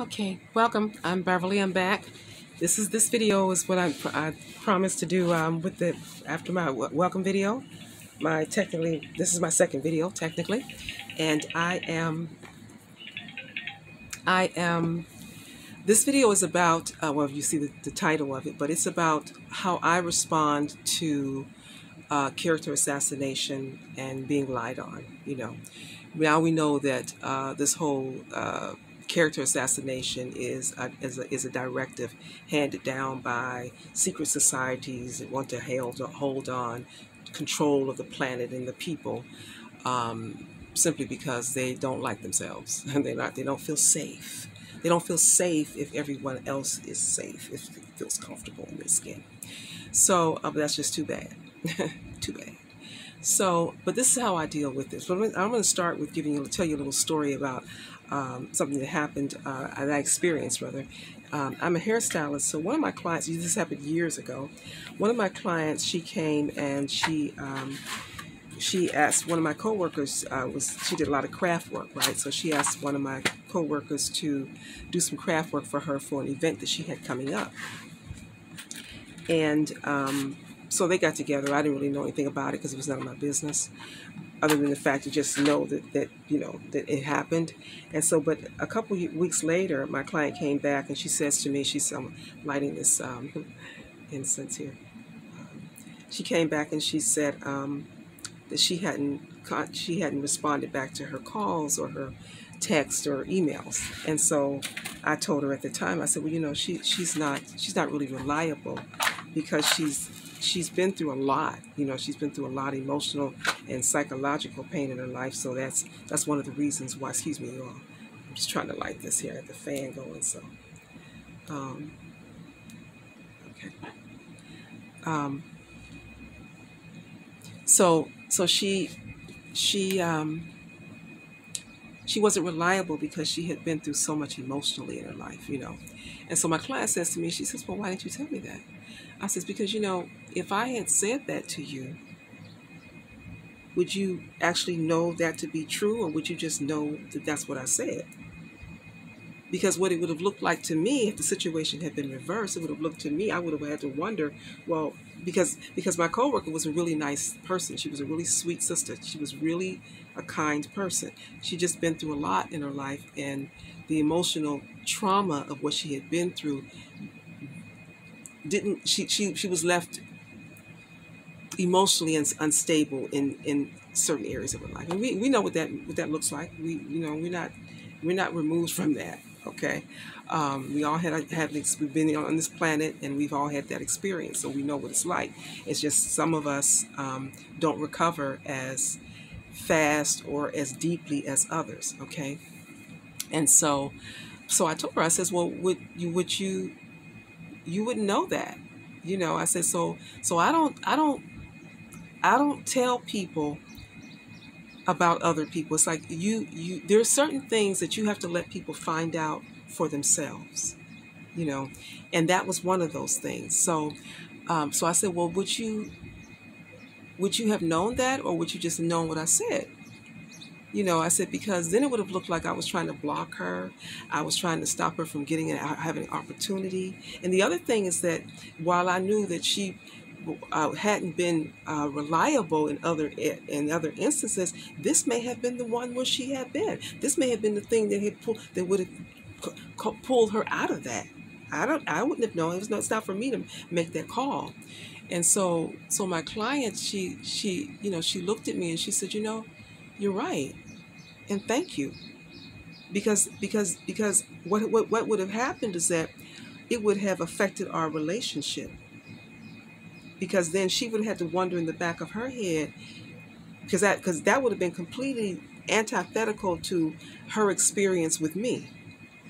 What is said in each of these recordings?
Okay, welcome. I'm Beverly. I'm back. This video is what I promised to do with the after my welcome video. This is my second video technically, and I am this video is about well, you see the title of it, but it's about how I respond to character assassination and being lied on. Now we know that this whole character assassination is a directive handed down by secret societies that want to hold on control of the planet and the people, simply because they don't like themselves and they don't feel safe. They don't feel safe if everyone else is safe, if it feels comfortable in their skin. So but that's just too bad. Too bad. So, but this is how I deal with this. I'm going to start with tell you a little story about something that happened, that I experienced rather. I'm a hairstylist, so one of my clients, this happened years ago. One of my clients, she came and she asked one of my coworkers, she did a lot of craft work, right? So she asked one of my coworkers to do some craft work for her for an event that she had coming up. And so they got together. I didn't really know anything about it because it was none of my business, other than the fact to just know that it happened. And so, but a couple weeks later, my client came back and she says to me, I'm lighting this incense here. She came back and she said that she hadn't responded back to her calls or her text or emails. And so I told her at the time, I said, well, she's not really reliable because she's been through a lot. She's been through a lot of emotional and psychological pain in her life. So that's one of the reasons why. Excuse me, you all. I'm just trying to light this here. I have the fan going. So, okay. So she wasn't reliable because she had been through so much emotionally in her life. And so my client says to me, she says, well, why didn't you tell me that? I says, because, if I had said that to you, would you actually know that to be true, or would you just know that that's what I said? Because what it would have looked like to me if the situation had been reversed, it would have looked to me, I would have had to wonder, well, because my coworker was a really nice person. She was a really sweet sister. She was really a kind person. She just been through a lot in her life, and the emotional trauma of what she had been through she was left emotionally unstable in certain areas of her life. And we know what that looks like. We're not removed from that. Okay, we all we've been on this planet, and we've all had that experience, so we know what it's like. It's just some of us don't recover as fast or as deeply as others. Okay, and so I told her, I says, well, you wouldn't know that. I said, so I don't tell people about other people. It's like there are certain things that you have to let people find out for themselves, and that was one of those things. So I said, well, would you have known that, or would you just known what I said? I said, because then it would have looked like I was trying to block her. I was trying to stop her from having an opportunity. And the other thing is that while I knew that she hadn't been reliable in other instances, this may have been the one where she had been. This may have been the thing that would have pulled her out of that. I wouldn't have known. It's not for me to make that call. And so my client, she looked at me and she said, you're right, and thank you, because what would have happened is that it would have affected our relationship, because then she would have had to wonder in the back of her head, because that would have been completely antithetical to her experience with me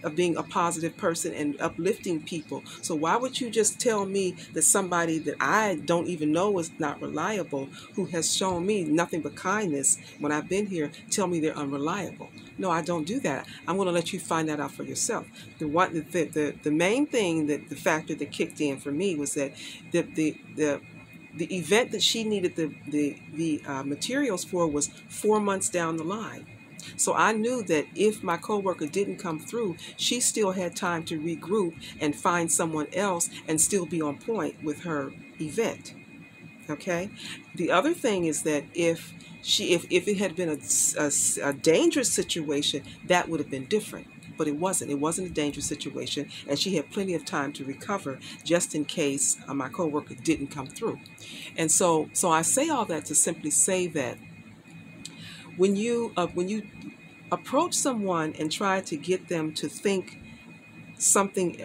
of being a positive person and uplifting people. So why would you just tell me that somebody that I don't even know is not reliable, who has shown me nothing but kindness when I've been here, tell me they're unreliable? No, I don't do that. I'm going to let you find that out for yourself. The main thing, the factor that kicked in for me was that the event that she needed the materials for was 4 months down the line. So I knew that if my coworker didn't come through, she still had time to regroup and find someone else and still be on point with her event. Okay. The other thing is that if it had been a dangerous situation, that would have been different. But it wasn't. It wasn't a dangerous situation, and she had plenty of time to recover just in case my coworker didn't come through. And so I say all that to simply say that when you approach someone and try to get them to think something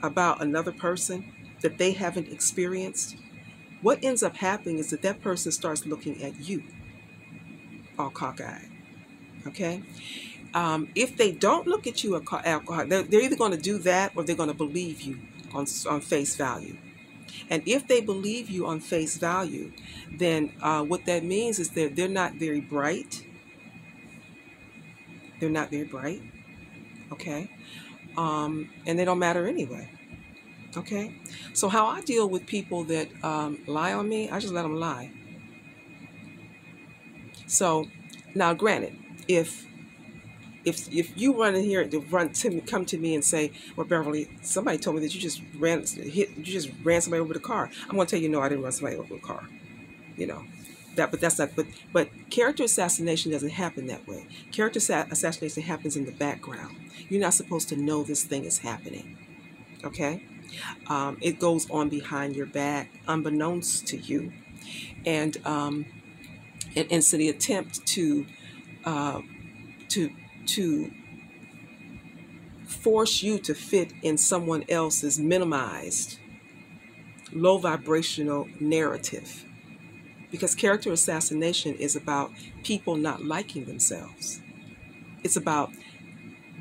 about another person that they haven't experienced, what ends up happening is that that person starts looking at you all cockeyed. Okay? If they don't look at you alcohol, they're either going to do that or they're going to believe you on face value. And if they believe you on face value, then what that means is that they're not very bright. They're not very bright. Okay? And they don't matter anyway. Okay? So how I deal with people that lie on me, I just let them lie. So now, granted, if you run in here to come to me and say, "Well, Beverly, somebody told me that you just ran somebody over the car," I'm going to tell you, no, I didn't run somebody over the car. You know, but that's not. But character assassination doesn't happen that way. Character assassination happens in the background. You're not supposed to know this thing is happening. Okay, it goes on behind your back, unbeknownst to you, and so the attempt to to force you to fit in someone else's minimized, low vibrational narrative. Because character assassination is about people not liking themselves. It's about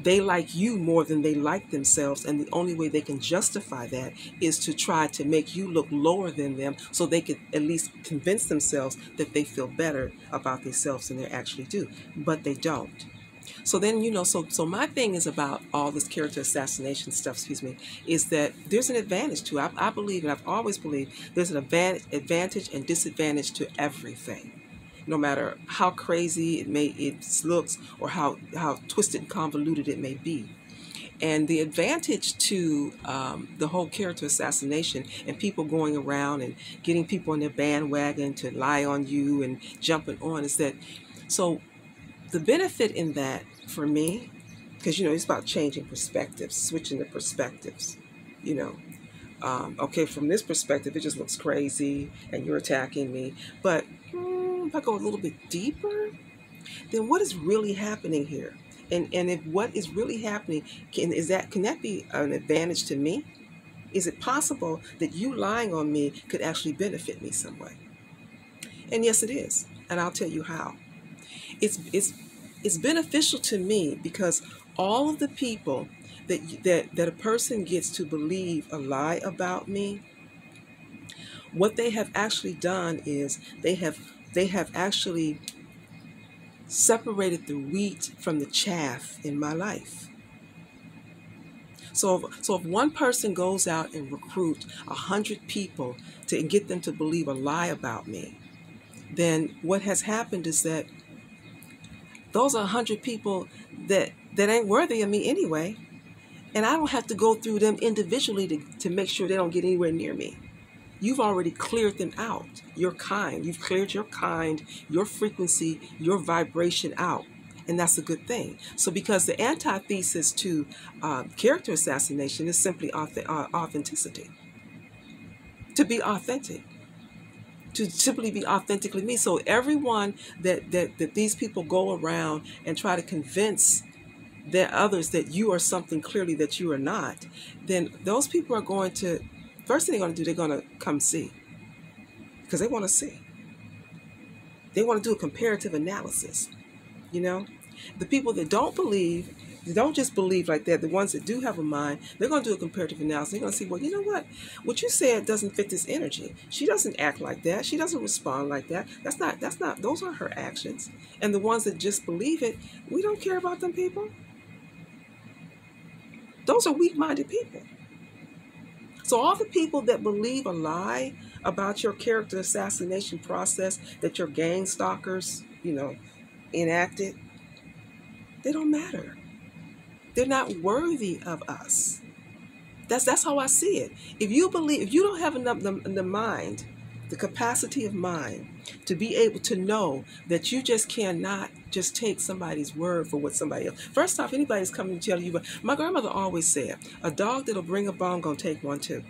they like you more than they like themselves, and the only way they can justify that is to try to make you look lower than them so they could at least convince themselves that they feel better about themselves than they actually do. But they don't. So then, so my thing is about all this character assassination stuff, is that there's an advantage to it. I believe, and I've always believed, there's an advantage and disadvantage to everything. No matter how crazy it looks or how twisted and convoluted it may be. And the advantage to the whole character assassination and people going around and getting people on their bandwagon to lie on you and jumping on is that, so the benefit in that for me, because, it's about changing perspectives, switching the perspectives, okay, from this perspective, it just looks crazy and you're attacking me. But if I go a little bit deeper, then what is really happening here? And if what is really happening, can that be an advantage to me? Is it possible that you lying on me could actually benefit me some way? And yes, it is. And I'll tell you how. It's beneficial to me because all of the people that a person gets to believe a lie about me, what they have actually done is they have actually separated the wheat from the chaff in my life. So if one person goes out and recruits 100 people to get them to believe a lie about me, then what has happened is that those are 100 people that ain't worthy of me anyway. And I don't have to go through them individually to make sure they don't get anywhere near me. You've already cleared them out. Your kind. You've cleared your kind, your frequency, your vibration out. And that's a good thing. So because the antithesis to character assassination is simply authenticity. To be authentic. To simply be authentically me. So everyone that these people go around and try to convince the others that you are something clearly that you are not, then those people are going to, first thing they're going to do, they're going to come see. Because they want to see. They want to do a comparative analysis. The people that don't believe, they don't just believe like that, the ones that do have a mind, they're going to do a comparative analysis. They're going to see, well, you know what you said doesn't fit this energy. She doesn't act like that. She doesn't respond like that. Those aren't her actions. And the ones that just believe it, we don't care about them people. Those are weak-minded people. So all the people that believe a lie about your character assassination process that your gang stalkers, enacted, They don't matter. They're not worthy of us. That's how I see it. If you don't have enough the mind, the capacity of mind to be able to know that you just cannot just take somebody's word for what somebody else. First off, anybody's coming to tell you, but my grandmother always said, a dog that'll bring a bone gonna take one too.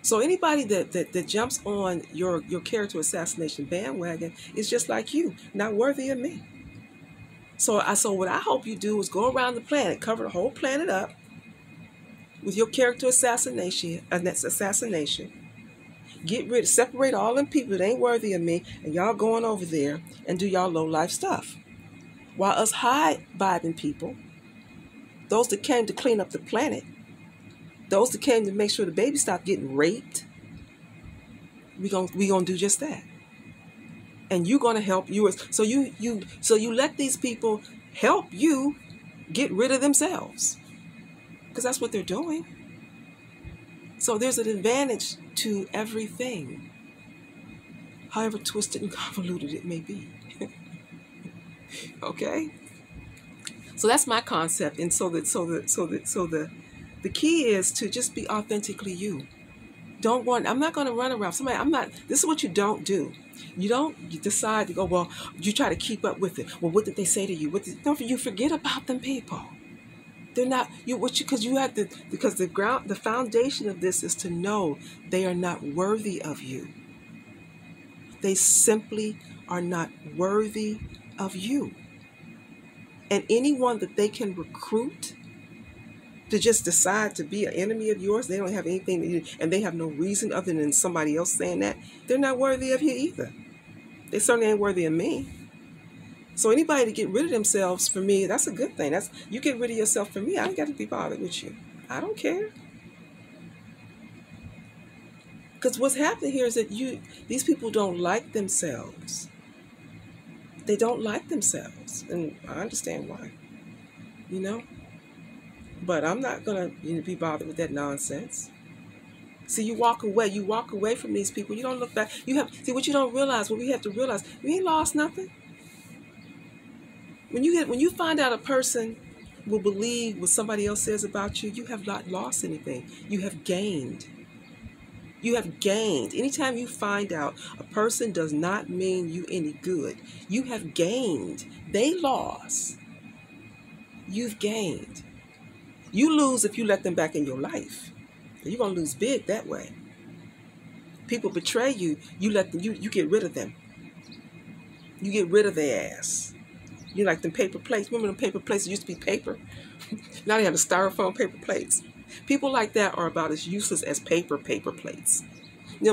So anybody that jumps on your character assassination bandwagon is just like you, not worthy of me. So what I hope you do is go around the planet, cover the whole planet up with your character assassination, separate all them people that ain't worthy of me, and y'all going over there and do y'all low life stuff. While us high vibing people, those that came to clean up the planet, those that came to make sure the babies stop getting raped, we gonna do just that. And you're gonna help you. So you let these people help you get rid of themselves, because that's what they're doing. So there's an advantage to everything, however twisted and convoluted it may be. Okay. So that's my concept, and the key is to just be authentically you. I'm not going to run around somebody. This is what you don't do. You decide to go, well, you try to keep up with it. Well, what did they say to you? Don't you forget about them people. They're not because the foundation of this is to know they are not worthy of you. They simply are not worthy of you. And anyone that they can recruit to just decide to be an enemy of yours, they don't have anything, and they have no reason other than somebody else saying that, they're not worthy of you either. They certainly ain't worthy of me. So anybody to get rid of themselves, for me, that's a good thing. You get rid of yourself for me, I ain't got to be bothered with you. I don't care. Because what's happening here is that these people don't like themselves. They don't like themselves. And I understand why. But I'm not going to be bothered with that nonsense. See, you walk away from these people. You don't look back. What you don't realize, what we have to realize, we ain't lost nothing. When you find out a person will believe what somebody else says about you, you have not lost anything. You have gained. You have gained. Anytime you find out a person does not mean you any good, you have gained. They lost. You've gained. You lose if you let them back in your life. You're going to lose big that way. People betray you, you get rid of them. You get rid of their ass. You like them paper plates. Remember them paper plates that used to be paper? Now they have the styrofoam paper plates. People like that are about as useless as paper plates.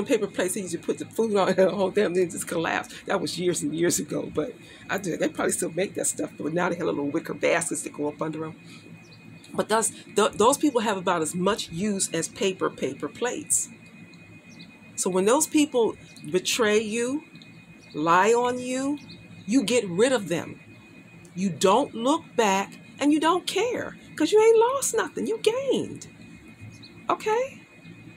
Paper plates, they used to put the food on and the whole damn thing just collapsed. That was years and years ago, but they probably still make that stuff, but now they have little wicker baskets that go up under them. But those people have about as much use as paper plates. So when those people betray you, lie on you, you get rid of them. You don't look back and you don't care because you ain't lost nothing. You gained. Okay?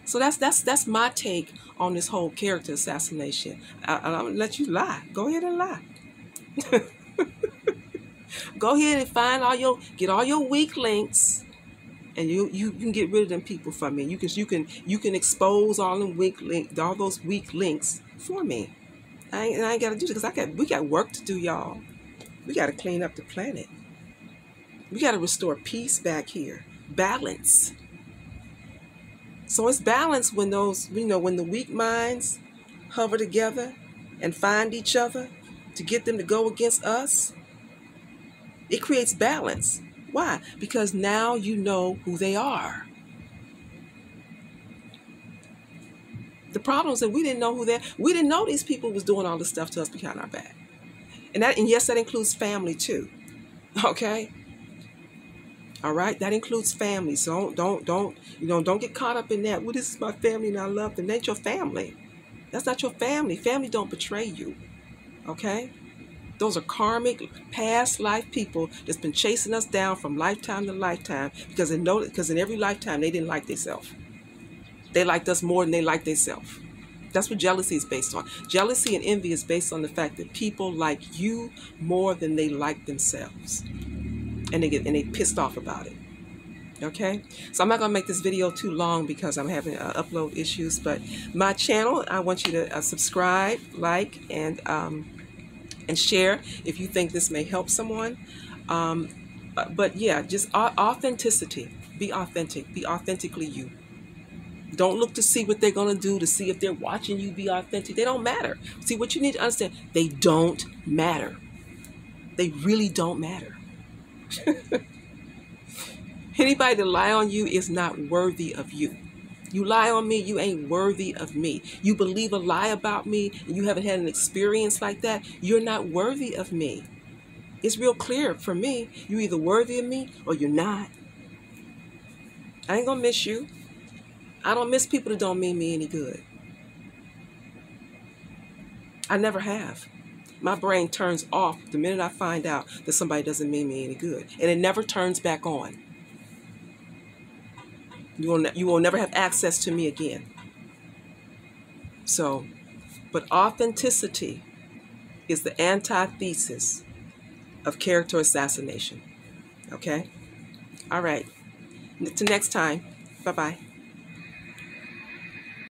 So that's my take on this whole character assassination. I'm going to let you lie. Go ahead and lie. Go ahead and get all your weak links, and you can get rid of them people for me. You can expose all those weak links for me. I ain't got to do it because we got work to do, y'all. We got to clean up the planet. We got to restore peace back here, balance. So it's balance when when the weak minds hover together and find each other to get them to go against us. It creates balance. Why? Because now you know who they are. The problem is that we didn't know these people was doing all this stuff to us behind our back. And yes, that includes family too. Okay? All right? That includes family. So don't get caught up in that. Well, this is my family and I love them. That ain't your family. That's not your family. Family don't betray you. Okay? Those are karmic, past life people that's been chasing us down from lifetime to lifetime because in every lifetime they didn't like themselves. They liked us more than they liked themselves. That's what jealousy is based on. Jealousy and envy is based on the fact that people like you more than they like themselves. And they pissed off about it. Okay, so I'm not gonna make this video too long because I'm having upload issues. But my channel, I want you to subscribe, like, and share if you think this may help someone. But yeah, just authenticity. Be authentic. Be authentically you. Don't look to see what they're going to do, to see if they're watching you be authentic. They don't matter. See, what you need to understand, they don't matter. They really don't matter. Anybody that lie on you is not worthy of you. You lie on me, you ain't worthy of me. You believe a lie about me and you haven't had an experience like that, you're not worthy of me. It's real clear for me. You're either worthy of me or you're not. I ain't gonna miss you. I don't miss people that don't mean me any good. I never have. My brain turns off the minute I find out that somebody doesn't mean me any good. And it never turns back on. You will never have access to me again. So, but authenticity is the antithesis of character assassination. Okay? All right. Until next time. Bye-bye.